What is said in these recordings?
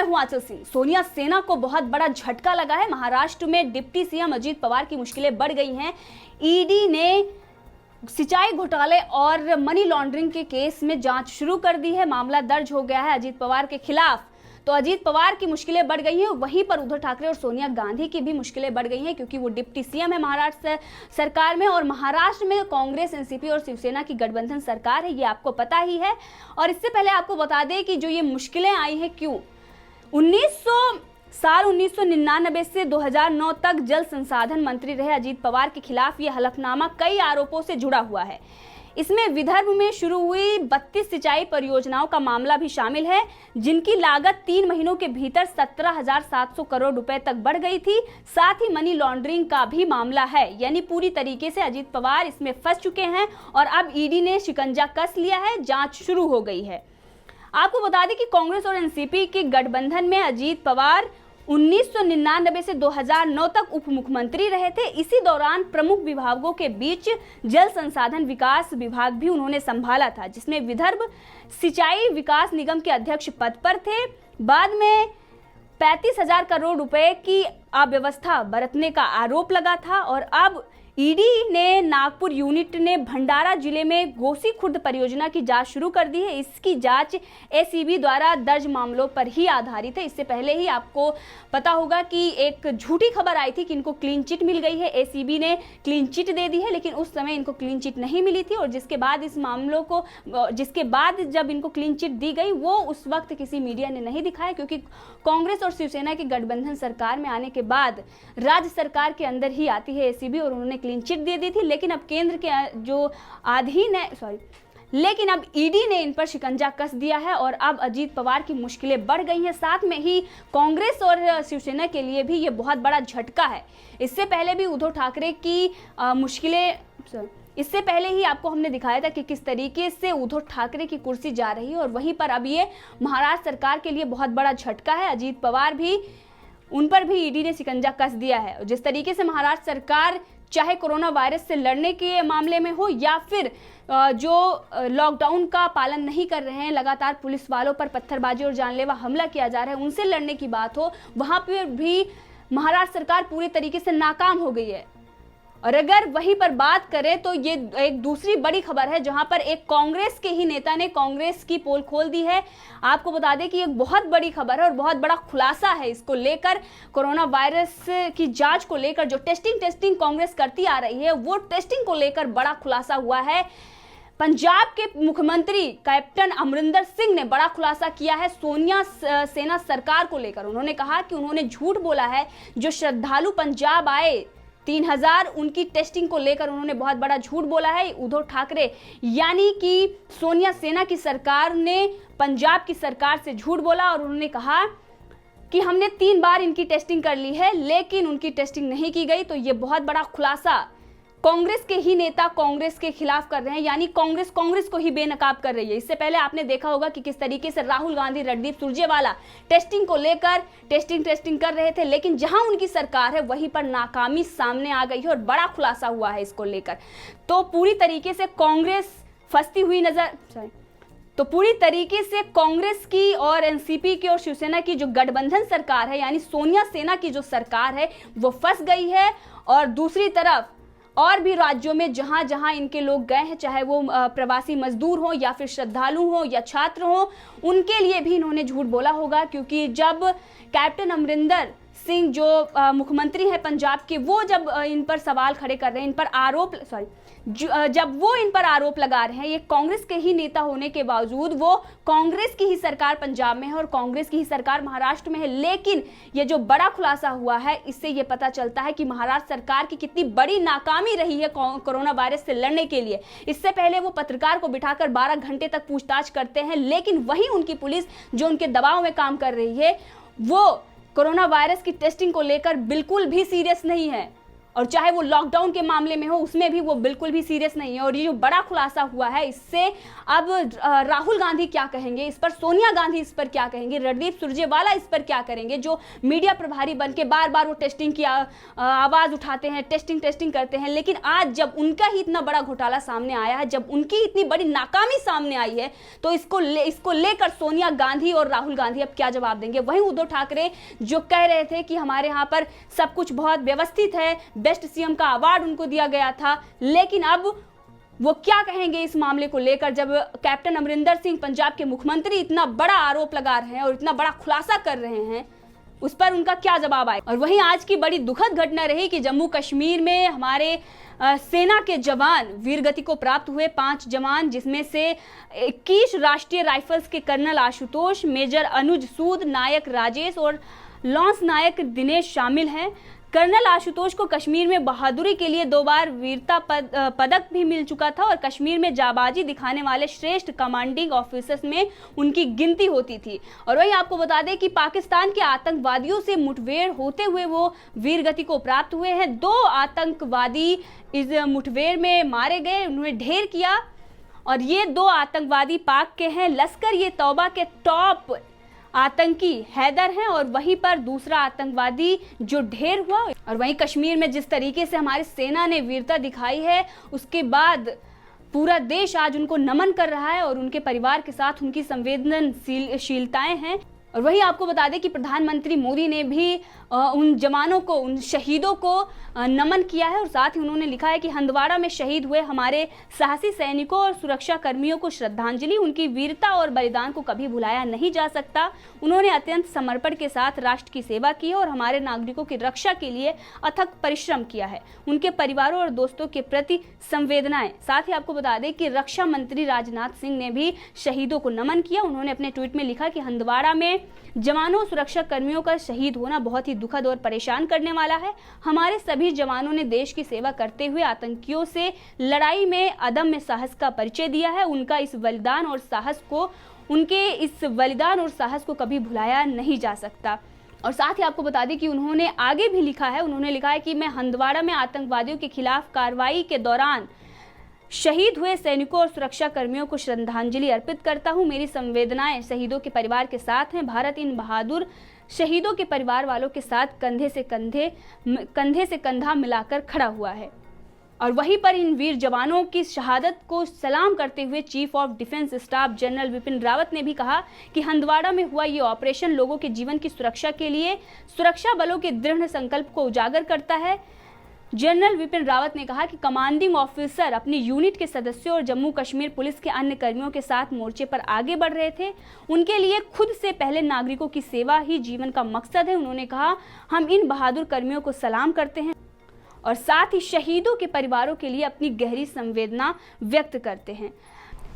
हूं आंचल सिंह। सोनिया सेना को बहुत बड़ा झटका लगा है। महाराष्ट्र में डिप्टी सीएम अजीत पवार की मुश्किलें बढ़ गई हैं। ईडी ने सिंचाई घोटाले और मनी लॉन्ड्रिंग के केस में जांच शुरू कर दी है। मामला दर्ज हो गया है अजीत पवार के खिलाफ। तो अजीत पवार की मुश्किलें बढ़ गई हैं, वहीं पर उद्धव ठाकरे और सोनिया गांधी की भी मुश्किलें बढ़ गई हैं, क्योंकि वो डिप्टी सीएम है महाराष्ट्र सरकार में, और महाराष्ट्र में कांग्रेस, एनसीपी और शिवसेना की गठबंधन सरकार है, ये आपको पता ही है। और इससे पहले आपको बता दें कि जो ये मुश्किलें आई हैं क्यों। 1999 से 2009 तक जल संसाधन मंत्री रहे अजीत पवार के खिलाफ ये हलफनामा कई आरोपों से जुड़ा हुआ है। इसमें विदर्भ में शुरू हुई 32 सिंचाई परियोजनाओं का मामला भी शामिल है, जिनकी लागत 3 महीनों के भीतर 17,700 करोड़ रुपए तक बढ़ गई थी। साथ ही मनी लॉन्ड्रिंग का भी मामला है, यानी पूरी तरीके से अजीत पवार इसमें फंस चुके हैं और अब ईडी ने शिकंजा कस लिया है, जांच शुरू हो गई है। आपको बता दें कि कांग्रेस और एनसीपी के गठबंधन में अजीत पवार 1999 से 2009 तक उप मुख्यमंत्री रहे थे। इसी दौरान प्रमुख विभागों के बीच जल संसाधन विकास विभाग भी उन्होंने संभाला था, जिसमें विदर्भ सिंचाई विकास निगम के अध्यक्ष पद पर थे। बाद में 35,000 करोड़ रुपए की अव्यवस्था बरतने का आरोप लगा था और अब ईडी ने नागपुर यूनिट ने भंडारा जिले में गोसी खुर्द परियोजना की जांच शुरू कर दी है। इसकी जांच एसीबी द्वारा दर्ज मामलों पर ही आधारित है। इससे पहले ही आपको पता होगा कि एक झूठी खबर आई थी कि इनको क्लीन चिट मिल गई है, एसीबी ने क्लीन चिट दे दी है, लेकिन उस समय इनको क्लीन चिट नहीं मिली थी। और जिसके बाद जब इनको क्लीन चिट दी गई वो उस वक्त किसी मीडिया ने नहीं दिखाया, क्योंकि कांग्रेस और शिवसेना की गठबंधन सरकार में आने के बाद राज्य सरकार के अंदर ही आती है एसीबी, और उन्होंने क्लीन चिट दे दी थी। लेकिन अब केंद्र के जो अधीन है लेकिन अब ईडी ने इन पर शिकंजा कस दिया है और अब अजीत पवार की मुश्किलें बढ़ गई हैं। साथ में ही कांग्रेस और शिवसेना के लिए भी ये बहुत बड़ा झटका है। इससे पहले भी उद्धव ठाकरे की इससे पहले ही आपको हमने दिखाया था कि किस तरीके से उद्धव ठाकरे की कुर्सी जा रही है, और वहीं पर अब ये महाराष्ट्र सरकार के लिए बहुत बड़ा झटका है। अजीत पवार भी, उन पर भी ईडी ने शिकंजा कस दिया है। जिस तरीके से महाराष्ट्र सरकार चाहे कोरोना वायरस से लड़ने के मामले में हो या फिर जो लॉकडाउन का पालन नहीं कर रहे हैं, लगातार पुलिस वालों पर पत्थरबाजी और जानलेवा हमला किया जा रहा है, उनसे लड़ने की बात हो, वहां पर भी महाराष्ट्र सरकार पूरी तरीके से नाकाम हो गई है। और अगर वहीं पर बात करें तो ये एक दूसरी बड़ी खबर है, जहां पर एक कांग्रेस के ही नेता ने कांग्रेस की पोल खोल दी है। आपको बता दें कि एक बहुत बड़ी खबर है और बहुत बड़ा खुलासा है इसको लेकर। कोरोना वायरस की जांच को लेकर जो टेस्टिंग कांग्रेस करती आ रही है, वो टेस्टिंग को लेकर बड़ा खुलासा हुआ है। पंजाब के मुख्यमंत्री कैप्टन अमरिंदर सिंह ने बड़ा खुलासा किया है सोनिया सेना सरकार को लेकर। उन्होंने कहा कि उन्होंने झूठ बोला है। जो श्रद्धालु पंजाब आए 3000, उनकी टेस्टिंग को लेकर उन्होंने बहुत बड़ा झूठ बोला है। उद्धव ठाकरे यानी कि सोनिया सेना की सरकार ने पंजाब की सरकार से झूठ बोला और उन्होंने कहा कि हमने 3 बार इनकी टेस्टिंग कर ली है, लेकिन उनकी टेस्टिंग नहीं की गई। तो ये बहुत बड़ा खुलासा कांग्रेस के ही नेता कांग्रेस के खिलाफ कर रहे हैं, यानी कांग्रेस को ही बेनकाब कर रही है। इससे पहले आपने देखा होगा कि किस तरीके से राहुल गांधी, रणदीप सुरजेवाला टेस्टिंग को लेकर टेस्टिंग कर रहे थे, लेकिन जहां उनकी सरकार है वहीं पर नाकामी सामने आ गई है और बड़ा खुलासा हुआ है इसको लेकर। तो पूरी तरीके से कांग्रेस फंसती हुई तो पूरी तरीके से कांग्रेस की और एनसीपी की और शिवसेना की जो गठबंधन सरकार है, यानी सोनिया सेना की जो सरकार है, वो फंस गई है। और दूसरी तरफ और भी राज्यों में जहां जहां इनके लोग गए हैं, चाहे वो प्रवासी मजदूर हो या फिर श्रद्धालु हो या छात्र हो, उनके लिए भी इन्होंने झूठ बोला होगा। क्योंकि जब कैप्टन अमरिंदर सिंह जो मुख्यमंत्री हैं पंजाब के, वो जब इन पर सवाल खड़े कर रहे हैं, जब वो इन पर आरोप लगा रहे हैं, ये कांग्रेस के ही नेता होने के बावजूद, वो कांग्रेस की ही सरकार पंजाब में है और कांग्रेस की ही सरकार महाराष्ट्र में है। लेकिन ये जो बड़ा खुलासा हुआ है, इससे ये पता चलता है कि महाराष्ट्र सरकार की कितनी बड़ी नाकामी रही है कोरोना वायरस से लड़ने के लिए। इससे पहले वो पत्रकार को बिठाकर 12 घंटे तक पूछताछ करते हैं, लेकिन वहीं उनकी पुलिस जो उनके दबाव में काम कर रही है, वो कोरोना वायरस की टेस्टिंग को लेकर बिल्कुल भी सीरियस नहीं है। और चाहे वो लॉकडाउन के मामले में हो उसमें भी वो बिल्कुल भी सीरियस नहीं है। और ये जो बड़ा खुलासा हुआ है, इससे अब राहुल गांधी क्या कहेंगे इस पर, सोनिया गांधी इस पर क्या कहेंगे, रणदीप सुरजेवाला इस पर क्या करेंगे, जो मीडिया प्रभारी बन के बार बार वो टेस्टिंग की आवाज उठाते हैं, टेस्टिंग करते हैं, लेकिन आज जब उनका ही इतना बड़ा घोटाला सामने आया है, जब उनकी इतनी बड़ी नाकामी सामने आई है, तो इसको लेकर सोनिया गांधी और राहुल गांधी अब क्या जवाब देंगे। वहीं उद्धव ठाकरे जो कह रहे थे कि हमारे यहाँ पर सब कुछ बहुत व्यवस्थित है, बेस्ट सीएम का अवार्ड उनको दिया गया था, लेकिन अब वो क्या कहेंगे इस मामले को लेकर, जब कैप्टन अमरिंदर सिंह पंजाब के मुख्यमंत्री इतना बड़ा आरोप लगा रहे हैं और इतना बड़ा खुलासा कर रहे हैं, उस पर उनका क्या जवाब आए। और वहीं आज की बड़ी दुखद घटना रही कि जम्मू कश्मीर में हमारे सेना के जवान वीरगति को प्राप्त हुए 5 जवान, जिसमें से 21 राष्ट्रीय राइफल्स के कर्नल आशुतोष, मेजर अनुज सूद, नायक राजेश और लॉन्स नायक दिनेश शामिल हैं। कर्नल आशुतोष को कश्मीर में बहादुरी के लिए 2 बार वीरता पदक भी मिल चुका था और कश्मीर में जाबाजी दिखाने वाले श्रेष्ठ कमांडिंग ऑफिसर्स में उनकी गिनती होती थी। और वहीं आपको बता दें कि पाकिस्तान के आतंकवादियों से मुठभेड़ होते हुए वो वीरगति को प्राप्त हुए हैं। 2 आतंकवादी इस मुठभेड़ में मारे गए, उन्होंने ढेर किया, और ये 2 आतंकवादी पाक के हैं। लश्कर ये तौबा के टॉप आतंकी हैदर हैं और वहीं पर दूसरा आतंकवादी जो ढेर हुआ। और वहीं कश्मीर में जिस तरीके से हमारी सेना ने वीरता दिखाई है, उसके बाद पूरा देश आज उनको नमन कर रहा है और उनके परिवार के साथ उनकी संवेदनशीलताएं हैं। और वहीं आपको बता दें कि प्रधानमंत्री मोदी ने भी उन जवानों को, उन शहीदों को नमन किया है और साथ ही उन्होंने लिखा है कि हंदवाड़ा में शहीद हुए हमारे साहसी सैनिकों और सुरक्षा कर्मियों को श्रद्धांजलि, उनकी वीरता और बलिदान को कभी भुलाया नहीं जा सकता। उन्होंने अत्यंत समर्पण के साथ राष्ट्र की सेवा की और हमारे नागरिकों की रक्षा के लिए अथक परिश्रम किया है। उनके परिवारों और दोस्तों के प्रति संवेदनाएं। साथ ही आपको बता दें कि रक्षा मंत्री राजनाथ सिंह ने भी शहीदों को नमन किया। उन्होंने अपने ट्वीट में लिखा कि हंदवाड़ा में जवानों और सुरक्षा कर्मियों का शहीद होना बहुत ही दुखद और परेशान करने वाला है। हमारे सभी जवानों ने देश की सेवा करते हुए आतंकियों से लड़ाई में अदम्य साहस का परिचय दिया है। उनके इस बलिदान और साहस को कभी भुलाया नहीं जा सकता। और साथ ही आपको बता दें कि उन्होंने आगे भी लिखा है, उन्होंने लिखा है कि मैं हंदवाड़ा में आतंकवादियों के खिलाफ कार्रवाई के दौरान शहीद हुए सैनिकों और सुरक्षा कर्मियों को श्रद्धांजलि अर्पित करता हूं। मेरी संवेदनाएं शहीदों के परिवार के साथ हैं। भारत इन बहादुर शहीदों के परिवार वालों के साथ कंधे से कंधा मिलाकर खड़ा हुआ है। और वहीं पर इन वीर जवानों की शहादत को सलाम करते हुए chief of defence staff general Vipin Rawat ने भी कहा कि हंदवाड़ा में हुआ ये ऑपरेशन लोगों के जीवन की सुरक्षा के लिए सुरक्षा बलों के दृढ़ संकल्प को उजागर करता है। जनरल विपिन रावत ने कहा कि कमांडिंग ऑफिसर अपनी यूनिट के सदस्यों और जम्मू कश्मीर पुलिस के अन्य कर्मियों के साथ मोर्चे पर आगे बढ़ रहे थे। उनके लिए खुद से पहले नागरिकों की सेवा ही जीवन का मकसद है। उन्होंने कहा, हम इन बहादुर कर्मियों को सलाम करते हैं और साथ ही शहीदों के परिवारों के लिए अपनी गहरी संवेदना व्यक्त करते हैं।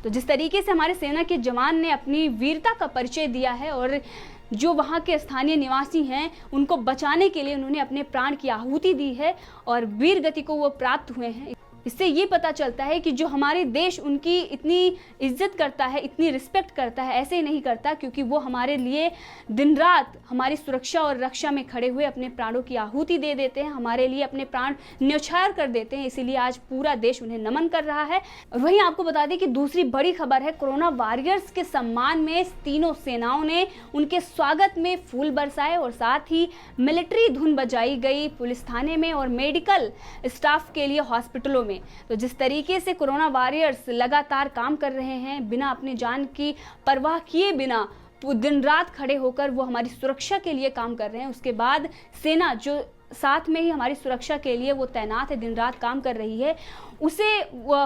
तो जिस तरीके से हमारे सेना के जवान ने अपनी वीरता का परिचय दिया है और जो वहाँ के स्थानीय निवासी हैं उनको बचाने के लिए उन्होंने अपने प्राण की आहुति दी है और वीर गति को वो प्राप्त हुए हैं, इससे ये पता चलता है कि जो हमारे देश उनकी इतनी इज्जत करता है, इतनी रिस्पेक्ट करता है, ऐसे ही नहीं करता क्योंकि वो हमारे लिए दिन रात हमारी सुरक्षा और रक्षा में खड़े हुए अपने प्राणों की आहुति दे देते हैं, हमारे लिए अपने प्राण न्यौछावर कर देते हैं। इसीलिए आज पूरा देश उन्हें नमन कर रहा है। और वहीं आपको बता दें कि दूसरी बड़ी खबर है, कोरोना वॉरियर्स के सम्मान में तीनों सेनाओं ने उनके स्वागत में फूल बरसाए और साथ ही मिलिट्री धुन बजाई गई पुलिस थाने में और मेडिकल स्टाफ के लिए हॉस्पिटलों में। तो जिस तरीके से कोरोना वॉरियर्स लगातार काम कर रहे हैं, बिना अपनी जान की परवाह किए बिना दिन रात खड़े होकर वो हमारी सुरक्षा के लिए काम कर रहे हैं, उसके बाद सेना जो साथ में ही हमारी सुरक्षा के लिए वो तैनात है, दिन रात काम कर रही है, उसे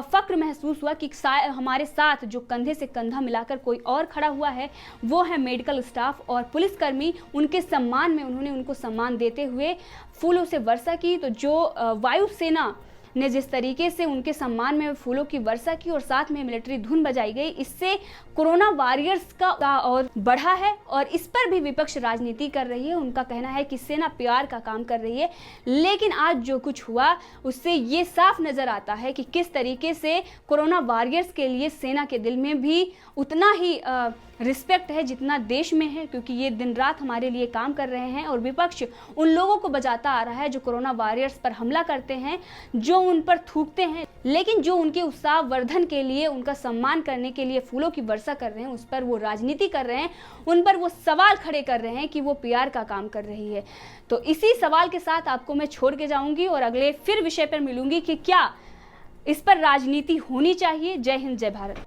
फक्र महसूस हुआ कि हमारे साथ जो कंधे से कंधा मिलाकर कोई और खड़ा हुआ है वो है मेडिकल स्टाफ और पुलिसकर्मी। उनके सम्मान में उन्होंने उनको सम्मान देते हुए फूलों से वर्षा की। तो जो वायुसेना ने जिस तरीके से उनके सम्मान में फूलों की वर्षा की और साथ में मिलिट्री धुन बजाई गई, इससे कोरोना वॉरियर्स का और बढ़ा है और इस पर भी विपक्ष राजनीति कर रही है। उनका कहना है कि सेना प्यार का काम कर रही है, लेकिन आज जो कुछ हुआ उससे ये साफ नजर आता है कि किस तरीके से कोरोना वॉरियर्स के लिए सेना के दिल में भी उतना ही रिस्पेक्ट है जितना देश में है, क्योंकि ये दिन रात हमारे लिए काम कर रहे हैं और विपक्ष उन लोगों को बचाता आ रहा है जो कोरोना वॉरियर्स पर हमला करते हैं, जो उन पर थूकते हैं, लेकिन जो उनके उत्साह वर्धन के लिए, उनका सम्मान करने के लिए फूलों की वर्षा कर रहे हैं, उस पर वो राजनीति कर रहे हैं, उन पर वो सवाल खड़े कर रहे हैं कि वो पीआर का काम कर रही है। तो इसी सवाल के साथ आपको मैं छोड़ के जाऊंगी और अगले फिर विषय पर मिलूंगी कि क्या इस पर राजनीति होनी चाहिए। जय हिंद, जय भारत।